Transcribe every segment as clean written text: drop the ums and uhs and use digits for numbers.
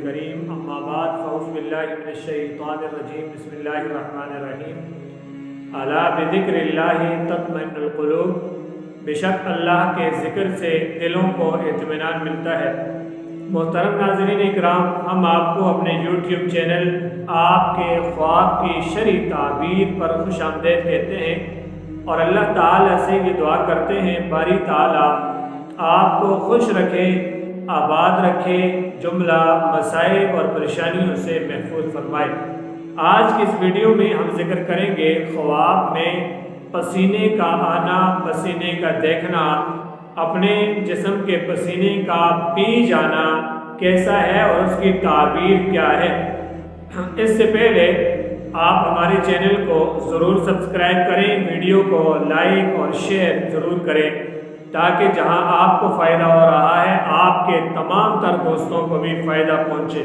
الکریم اما بعد فاعوذ باللہ من الشیطان الرجیم بسم اللہ الرحمن الرحیم الا بذکر اللہ تطمئن القلوب، بے شک اللہ کے ذکر سے دلوں کو اطمینان ملتا ہے۔ محترم ناظرین اکرام، ہم آپ کو اپنے یوٹیوب چینل آپ کے خواب کی شرعی تعبیر پر خوش آمدید کہتے ہیں اور اللہ تعالیٰ سے یہ دعا کرتے ہیں باری تعالیٰ آپ کو خوش رکھے، آباد رکھے، جملہ مسائب اور پریشانیوں سے محفوظ فرمائے۔ آج کی اس ویڈیو میں ہم ذکر کریں گے خواب میں پسینے کا آنا، پسینے کا دیکھنا، اپنے جسم کے پسینے کا پی جانا کیسا ہے اور اس کی تعبیر کیا ہے۔ اس سے پہلے آپ ہمارے چینل کو ضرور سبسکرائب کریں، ویڈیو کو لائک اور شیئر ضرور کریں تاکہ جہاں آپ کو فائدہ ہو رہا ہے آپ کے تمام تر دوستوں کو بھی فائدہ پہنچے۔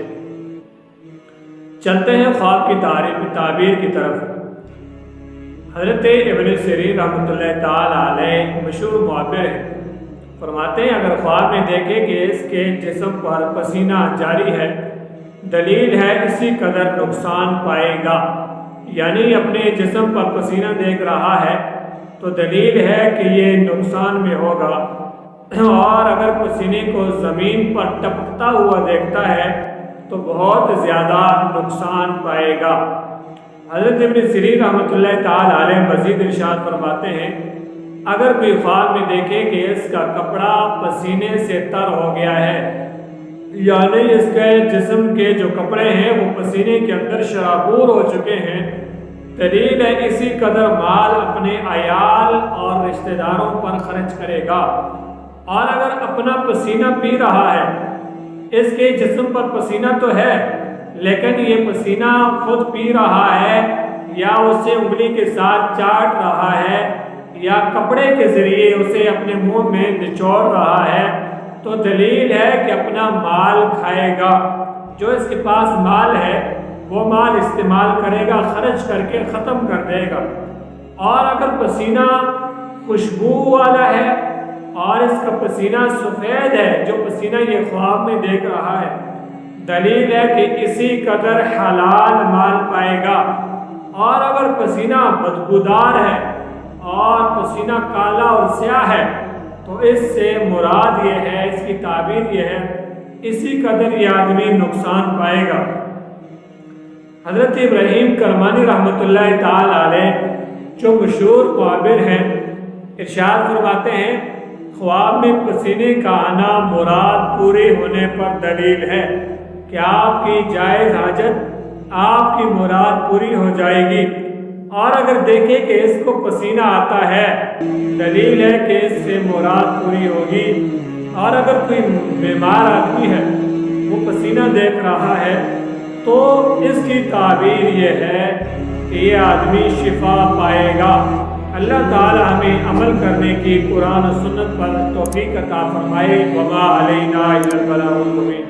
چلتے ہیں خواب کی تعبیر کی طرف۔ حضرت ابن سیرین رحمۃ اللہ تعالی علیہ مشہور معبر ہیں، فرماتے ہیں اگر خواب میں دیکھے کہ اس کے جسم پر پسینہ جاری ہے، دلیل ہے اسی قدر نقصان پائے گا، یعنی اپنے جسم پر پسینہ دیکھ رہا ہے تو دلیل ہے کہ یہ نقصان میں ہوگا، اور اگر پسینے کو زمین پر ٹپکتا ہوا دیکھتا ہے تو بہت زیادہ نقصان پائے گا۔ حضرت ابن سیرین رحمۃ اللہ تعالی علیہ مزید ارشاد فرماتے ہیں اگر کوئی خواب میں دیکھے کہ اس کا کپڑا پسینے سے تر ہو گیا ہے، یعنی اس کے جسم کے جو کپڑے ہیں وہ پسینے کے اندر شرابور ہو چکے ہیں، دلیل ہے اسی قدر مال اپنے عیال اور رشتہ داروں پر خرچ کرے گا۔ اور اگر اپنا پسینہ پی رہا ہے، اس کے جسم پر پسینہ تو ہے لیکن یہ پسینہ خود پی رہا ہے یا اسے انگلی کے ساتھ چاٹ رہا ہے یا کپڑے کے ذریعے اسے اپنے منہ میں نچوڑ رہا ہے، تو دلیل ہے کہ اپنا مال کھائے گا۔ جو اس کے پاس مال ہے وہ مال استعمال کرے گا، خرچ کر کے ختم کر دے گا۔ اور اگر پسینہ خوشبو والا ہے اور اس کا پسینہ سفید ہے، جو پسینہ یہ خواب میں دیکھ رہا ہے، دلیل ہے کہ اسی قدر حلال مال پائے گا۔ اور اگر پسینہ بدبودار ہے اور پسینہ کالا اور سیاہ ہے تو اس سے مراد یہ ہے، اس کی تعبیر یہ ہے اسی قدر یہ آدمی نقصان پائے گا۔ حضرت ابراہیم کرمانی رحمۃ اللہ تعالی علیہ جو مشہور معبر ہیں ارشاد فرماتے ہیں خواب میں پسینے کا آنا مراد پوری ہونے پر دلیل ہے کہ آپ کی جائز حاجت، آپ کی مراد پوری ہو جائے گی۔ اور اگر دیکھیں کہ اس کو پسینہ آتا ہے، دلیل ہے کہ اس سے مراد پوری ہوگی۔ اور اگر کوئی بیمار آدمی ہے وہ پسینہ دیکھ رہا ہے تو اس کی تعبیر یہ ہے کہ یہ آدمی شفا پائے گا۔ اللہ تعالی ہمیں عمل کرنے کی قرآن و سنت پر توفیق عطا فرمائے۔ وما علینا الا البلاغ المبین۔